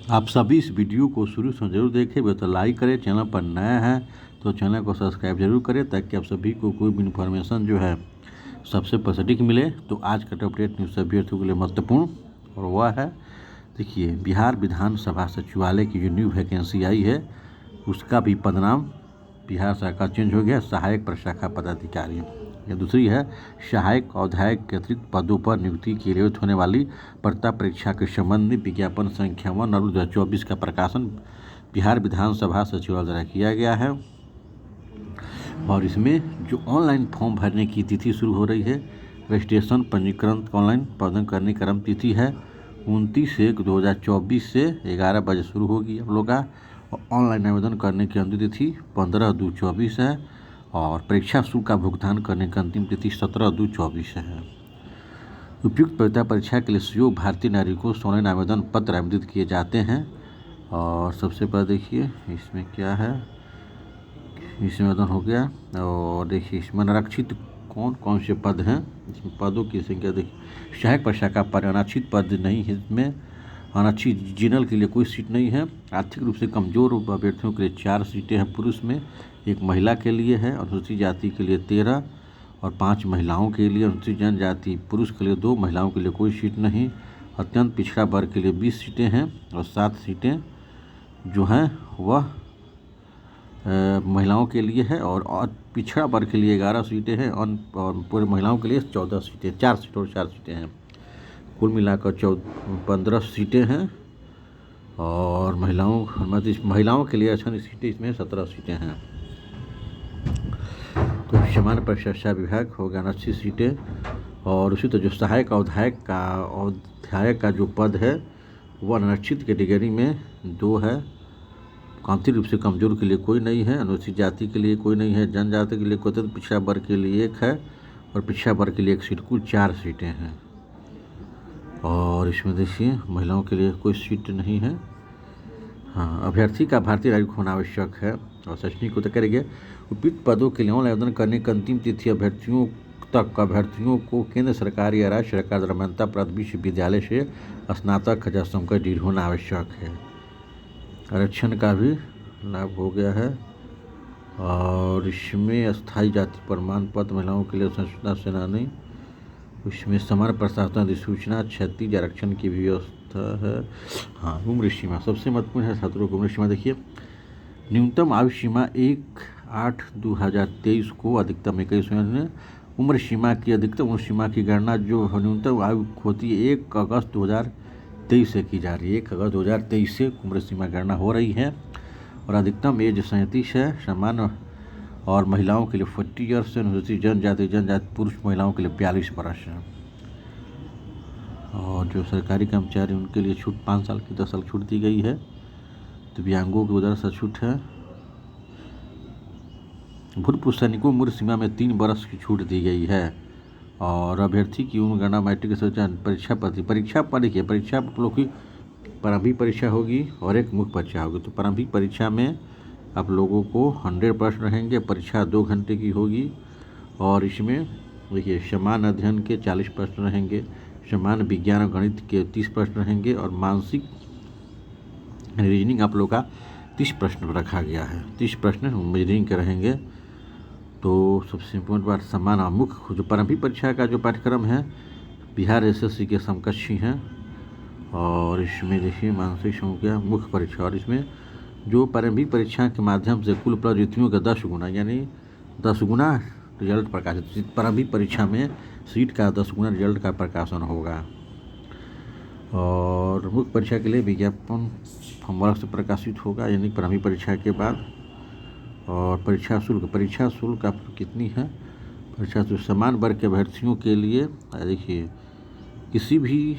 आप सभी इस वीडियो को शुरू से जरूर देखें, वे तो लाइक करें, चैनल पर नया है तो चैनल को सब्सक्राइब जरूर करें ताकि आप सभी को कोई भी इन्फॉर्मेशन जो है सबसे सटीक मिले। तो आज का अपडेट न्यूज़ अभ्यर्थियों के लिए महत्वपूर्ण और वह है, देखिए, बिहार विधानसभा सचिवालय की जो न्यू वैकेंसी आई है उसका भी पदनाम बिहार शाखा चेंज हो गया, सहायक प्रशाखा पदाधिकारी। या दूसरी है, सहायक अध्यायक के अतिरिक्त पदों पर नियुक्ति के लिए होने वाली प्रता परीक्षा के संबंध में विज्ञापन संख्या 1/2024 का प्रकाशन बिहार विधानसभा सचिवालय द्वारा किया गया है। और इसमें जो ऑनलाइन फॉर्म भरने की तिथि शुरू हो रही है, रजिस्ट्रेशन पंजीकरण ऑनलाइन आवेदन करने की क्रम तिथि है 29/1/2024 से 11 बजे शुरू होगी हम लोग का। और ऑनलाइन आवेदन करने की अंतिम तिथि 15/2/24 है और परीक्षा शुल्क का भुगतान करने की अंतिम तिथि 17/2/24 है। उपयुक्त प्रतियोगिता परीक्षा के लिए सहयोग भारतीय नागरिकों से ऑनलाइन आवेदन पत्र आवेदित किए जाते हैं। और सबसे पहले देखिए इसमें क्या है, इसमें आवेदन हो गया। और देखिए इसमें आरक्षित कौन कौन से पद हैं, इसमें पदों की संख्या देखिए, सहायक प्रशाखा पर अनारक्षित पद नहीं है, इसमें अनारक्षित जनरल के लिए कोई सीट नहीं है। आर्थिक रूप से कमजोर अभ्यर्थियों के लिए 4 सीटें हैं पुरुष में, 1 महिला के लिए है। अनुसूचित जाति के लिए 13 और 5 महिलाओं के लिए। अनुसूचित जनजाति पुरुष के लिए 2, महिलाओं के लिए कोई सीट नहीं। अत्यंत पिछड़ा वर्ग के लिए 20 सीटें हैं और 7 सीटें जो हैं वह महिलाओं के लिए है। और पिछड़ा वर्ग के लिए 11 सीटें हैं और पूरे महिलाओं के लिए 14 सीटें, 4 सीटें और 4 सीटें हैं। कुल मिलाकर 15 सीटें हैं। और महिलाओं के लिए अच्छा सीटें इसमें 17 सीटें हैं। तो सामान्य प्रशासन विभाग होगा 80 सीटें। और उसी तरह जो सहायक अध्यायक का जो पद है वह अनारक्षित कैटेगरी में 2 है। आर्थिक रूप से कमजोर के लिए कोई नहीं है, अनुसूचित जाति के लिए कोई नहीं है, जनजाति के लिए कोई, तो पिछड़ा वर्ग के लिए 1 है और पिछड़ा वर्ग के लिए 1 सीट, कुल 4 सीटें हैं। और इसमें देखिए महिलाओं के लिए कोई सीट नहीं है। हाँ, अभ्यर्थी का भारतीय नागरिक होना आवश्यक है और शैक्षणिक को करेंगे। उपयुक्त पदों के लिए ऑनलाइन आवेदन करने की अंतिम तिथि अभ्यर्थियों को केंद्र सरकार या राज्य सरकार द्वारा मान्यता प्राप्त विश्वविद्यालय से स्नातक का डिग्री होना आवश्यक है। आरक्षण का भी लाभ हो गया है। और इसमें अस्थायी जाति प्रमाण पत्र महिलाओं के लिए स्वतंत्रता सेनानी, उसमें समान प्रशासन अधिसूचना, क्षैतिज आरक्षण की व्यवस्था है। हाँ, उम्र सीमा सबसे महत्वपूर्ण है छात्रों की उम्र सीमा। देखिए न्यूनतम आयु सीमा 1/8/2023 को अधिकतम 21 में। उम्र सीमा की अधिकतम उम्र सीमा की गणना जो न्यूनतम आयु होती है 1 अगस्त 2023 से की जा रही है। 1 अगस्त 2023 से उम्र सीमा गणना हो रही है। और अधिकतम एज 37 है। सामान्य और महिलाओं के लिए 40 ईयर्स है। अनुसूचित जनजाति पुरुष महिलाओं के लिए 42 वर्ष है। और जो सरकारी कर्मचारी उनके लिए छूट 5 साल की 10 साल छूट दी गई है। दिव्यांगों की उधर से छूट है। भूतपूर्व सैनिकों उम्र सीमा में 3 वर्ष की छूट दी गई है। और अभ्यर्थी की उम्र गणना मैट्रिक परीक्षा पर देखिए, परीक्षा लोग की प्रारंभिक परीक्षा होगी और एक मुख्य परीक्षा होगी। तो प्रारंभिक परीक्षा में आप लोगों को 100 प्रश्न रहेंगे, परीक्षा 2 घंटे की होगी। और इसमें देखिए समान अध्ययन के 40 प्रश्न रहेंगे, समान विज्ञान और गणित के 30 प्रश्न रहेंगे और मानसिक रीजनिंग आप लोग का 30 प्रश्न रखा गया है। 30 प्रश्न रीजनिंग के रहेंगे। तो सबसे इम्पोर्टेंट बात, समान मुख्य जो प्रारंभिक परीक्षा का जो पाठ्यक्रम है बिहार SSC के समकक्षी हैं। और इसमें देखिए मानसिक हो गया मुख्य परीक्षा। और इसमें जो प्रारंभिक परीक्षा के माध्यम से कुल प्रवृत्तियों का 10 गुना यानी 10 गुना रिजल्ट प्रकाशित, प्रारंभिक परीक्षा में सीट का 10 गुना रिजल्ट का प्रकाशन होगा। और मुख्य परीक्षा के लिए विज्ञापन फॉर्म से प्रकाशित होगा यानी प्रारंभिक परीक्षा के बाद। और परीक्षा शुल्क आप कितनी है? परीक्षा शुल्क समान वर्ग के अभ्यर्थियों के लिए देखिए किसी भी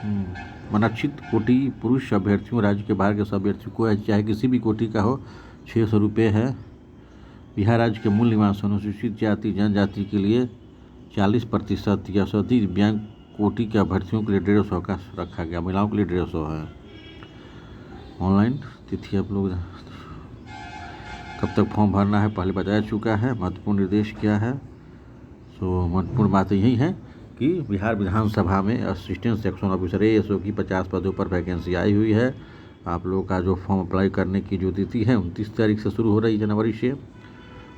अनारक्षित कोटि पुरुष अभ्यर्थियों, राज्य के बाहर के सब अभ्यर्थियों को चाहे किसी भी कोटि का हो 600 रुपये है। बिहार राज्य के मूल निवासी अनुसूचित जाति जनजाति के लिए 40% या सभी दिव्यांग कोटि के अभ्यर्थियों के लिए 150 का रखा गया, महिलाओं के लिए 150 है। ऑनलाइन तिथि आप लोग कब तक फॉर्म भरना है पहले बताया चुका है। महत्वपूर्ण निर्देश क्या है? सो महत्वपूर्ण बात यही है कि बिहार विधानसभा में असिस्टेंट सेक्शन ऑफिसर ASO की 50 पदों पर वैकेंसी आई हुई है। आप लोगों का जो फॉर्म अप्लाई करने की जो तिथि है 29 तारीख से शुरू हो रही है, जनवरी से।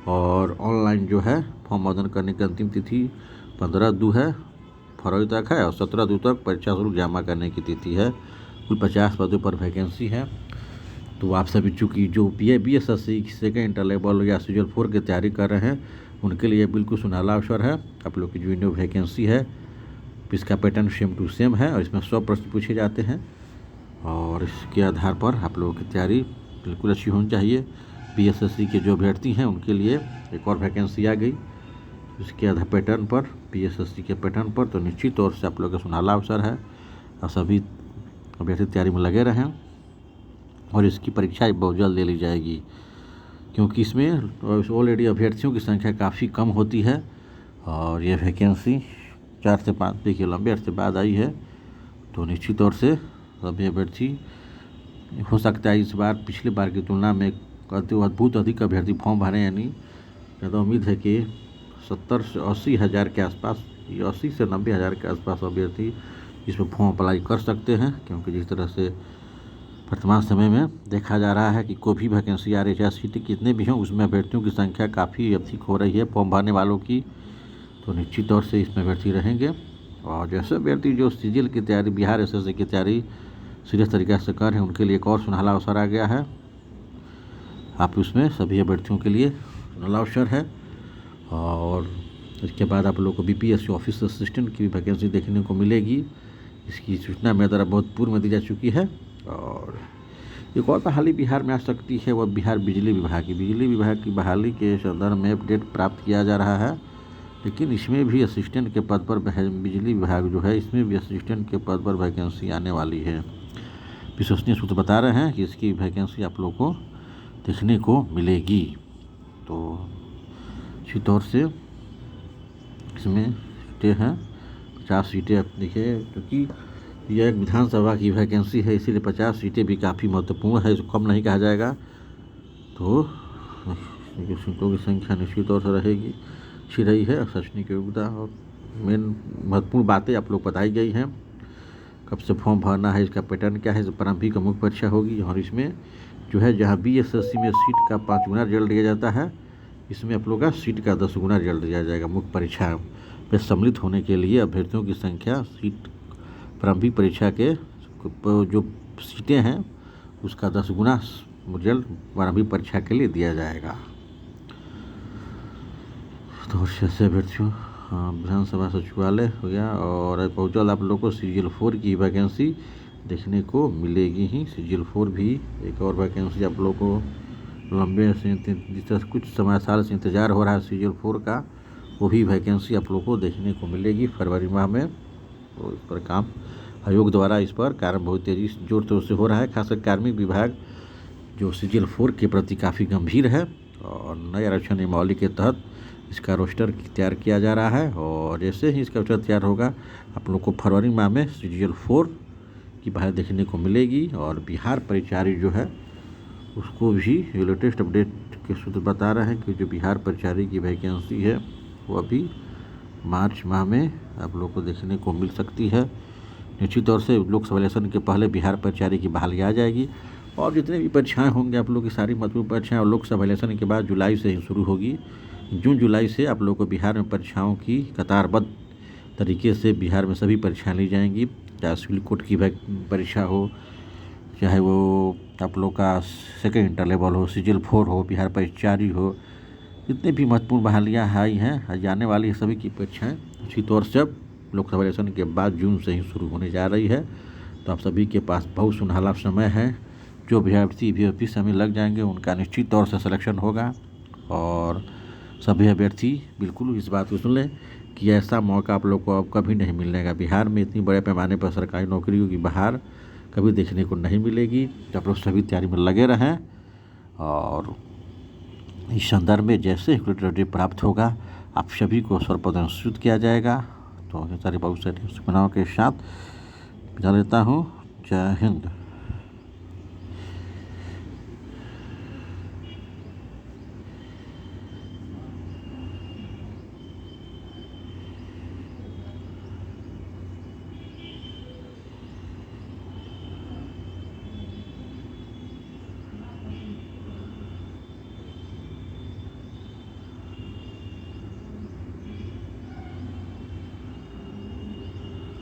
और ऑनलाइन जो है फॉर्म आवेदन करने की अंतिम तिथि 15 है फरवरी तक है और 17 तक परीक्षा शुल्क जमा करने की तिथि है। कुल 50 पदों पर वैकेंसी है। तो आप सभी चूँकि जो BSSC सेकेंड इंटर लेवल या सीजल 4 की तैयारी कर रहे हैं उनके लिए बिल्कुल सुनहरा अवसर है। आप लोग की जो न्यू वैकेंसी है इसका पैटर्न सेम टू सेम है और इसमें 100 प्रश्न पूछे जाते हैं और इसके आधार पर आप लोगों की तैयारी बिल्कुल अच्छी होनी चाहिए। BSSC के जो अभ्यर्थी हैं उनके लिए एक और वैकेंसी आ गई इसके आधार पैटर्न पर, BSSC के पैटर्न पर। तो निश्चित तौर से आप लोगों का सुनहरा अवसर है और सभी अभ्यर्थी तैयारी में लगे रहें और इसकी परीक्षा बहुत जल्द ले ली जाएगी, क्योंकि इसमें ऑलरेडी अभ्यर्थियों की संख्या काफ़ी कम होती है और ये वैकेंसी 4 से 5 देखिए लंबे अर्से बाद आई है। तो निश्चित तौर से सभी अभ्यर्थी हो सकता है इस बार पिछले बार की तुलना में अद्भुत अधिक अभ्यर्थी फॉर्म भरें, यानी ज़्यादा उम्मीद है कि 70 से 80 हज़ार के आसपास, 80 से 90 हज़ार के आसपास अभ्यर्थी इसमें फॉर्म अप्लाई कर सकते हैं। क्योंकि जिस तरह से वर्तमान समय में देखा जा रहा है कि कोई भी वैकेंसी आ रही है, चाहे सीटें कितने भी हों, उसमें अभ्यर्थियों की संख्या काफ़ी अधिक हो रही है फॉर्म भरने वालों की। तो निश्चित तौर से इसमें अभ्यर्थी रहेंगे और जैसे अभ्यर्थी जो सीजीएल की तैयारी, बिहार SSC की तैयारी सीरियस तरीके से कर रहे हैं उनके लिए एक और सुनहरा अवसर आ गया है। आप उसमें सभी अभ्यर्थियों के लिए सुनहरा अवसर है। और इसके बाद आप लोग को BPSC ऑफिस असिस्टेंट की भी वैकेंसी देखने को मिलेगी। इसकी सूचना मेरे द्वारा बहुत पूर्व में दी जा चुकी है। और एक और बहाली बिहार में आ सकती है, वह बिहार बिजली विभाग की। बिजली विभाग की बहाली के संदर्भ में अपडेट प्राप्त किया जा रहा है, लेकिन इसमें भी असिस्टेंट के पद पर, बिजली विभाग जो है इसमें भी असिस्टेंट के पद पर वैकेंसी आने वाली है। विश्वसनीय सूत्र बता रहे हैं कि इसकी वैकेंसी आप लोग को देखने को मिलेगी। तो इसी तौर से इसमें सीटें हैं 50 सीटें। आप देखिए, क्योंकि यह एक विधानसभा की वैकेंसी है इसीलिए 50 सीटें भी काफ़ी महत्वपूर्ण है, इसको कम नहीं कहा जाएगा। तो सीटों की संख्या निश्चित तौर से रहेगी, अच्छी रही है। शैक्षणिक योग्यता और मेन महत्वपूर्ण बातें आप लोग बताई गई हैं। कब से फॉर्म भरना है, इसका पैटर्न क्या है, प्रारंभिक का मुख्य परीक्षा होगी। और इसमें जो है जहाँ BSSC में सीट का 5 गुना रिजल्ट दिया जाता है, इसमें आप लोग का सीट का 10 गुना रिजल्ट दिया जाएगा। मुख्य परीक्षा में सम्मिलित होने के लिए अभ्यर्थियों की संख्या सीट प्रारंभिक परीक्षा के जो सीटें हैं उसका 10 गुना रिजल्ट प्रारंभिक परीक्षा के लिए दिया जाएगा। तो ऐसे अभ्यर्थियों विधानसभा सचिवालय हो गया और बहुत जल्द आप लोग को सीजीएल 4 की वैकेंसी देखने को मिलेगी ही। सीजीएल 4 भी एक और वैकेंसी आप लोग को लंबे से जिस तरह कुछ साल से इंतज़ार हो रहा है सीजीएल 4 का, वो भी वैकेंसी आप लोग को देखने को मिलेगी फरवरी माह में। तो इस पर काम आयोग द्वारा इस पर कार्य बहुत तेज़ी से जोर तोर से हो रहा है। खासकर कार्मिक विभाग जो सीजीएल 4 के प्रति काफ़ी गंभीर है और नए आरक्षण नियमावली के तहत इसका रोस्टर तैयार किया जा रहा है। और जैसे ही इसका रोस्टर तैयार होगा आप लोग को फरवरी माह में सीजीएल 4 की बाहर देखने को मिलेगी। और बिहार परिचारी जो है उसको भी लेटेस्ट अपडेट के सूत्र बता रहे हैं कि जो बिहार परिचारी की वैकेंसी है वो अभी मार्च माह में आप लोग को देखने को मिल सकती है। निश्चित तौर से लोकसभा इलेक्शन के पहले बिहार परिचारी की बहाली आ जाएगी और जितने भी परीक्षाएँ होंगी आप लोग की सारी महत्वपूर्ण परीक्षाएँ और लोकसभा इलेक्शन के बाद जुलाई से ही शुरू होगी। जून जुलाई से आप लोगों को बिहार में परीक्षाओं की कतारबद्ध तरीके से बिहार में सभी परीक्षाएं ली जाएंगी, चाहे सिविल कोर्ट की परीक्षा हो, चाहे वो आप लोग का सेकेंड इंटर लेवल हो, सीजीएल 4 हो, बिहार परिचारी हो, जितने भी महत्वपूर्ण बहालियाँ आई हैं जाने वाली सभी की परीक्षाएँ उसी तौर से अब लोकसभा इलेक्शन के बाद जून से ही शुरू होने जा रही है। तो आप सभी के पास बहुत सुनहरा समय है। जो अभ्यर्थी भी समय लग जाएंगे उनका निश्चित तौर से सिलेक्शन होगा। और सभी अभ्यर्थी बिल्कुल इस बात को सुन लें कि ऐसा मौका आप लोग को अब कभी नहीं मिलने का। बिहार में इतनी बड़े पैमाने पर सरकारी नौकरियों की बहार कभी देखने को नहीं मिलेगी। जब लोग सभी तैयारी में लगे रहें और इस संदर्भ में जैसे ही अपडेट प्राप्त होगा आप सभी को सर्वप्रथम किया जाएगा। तो ये सारी बहुत सारी सूचनाओं के साथ बता देता हूँ। जय हिंद।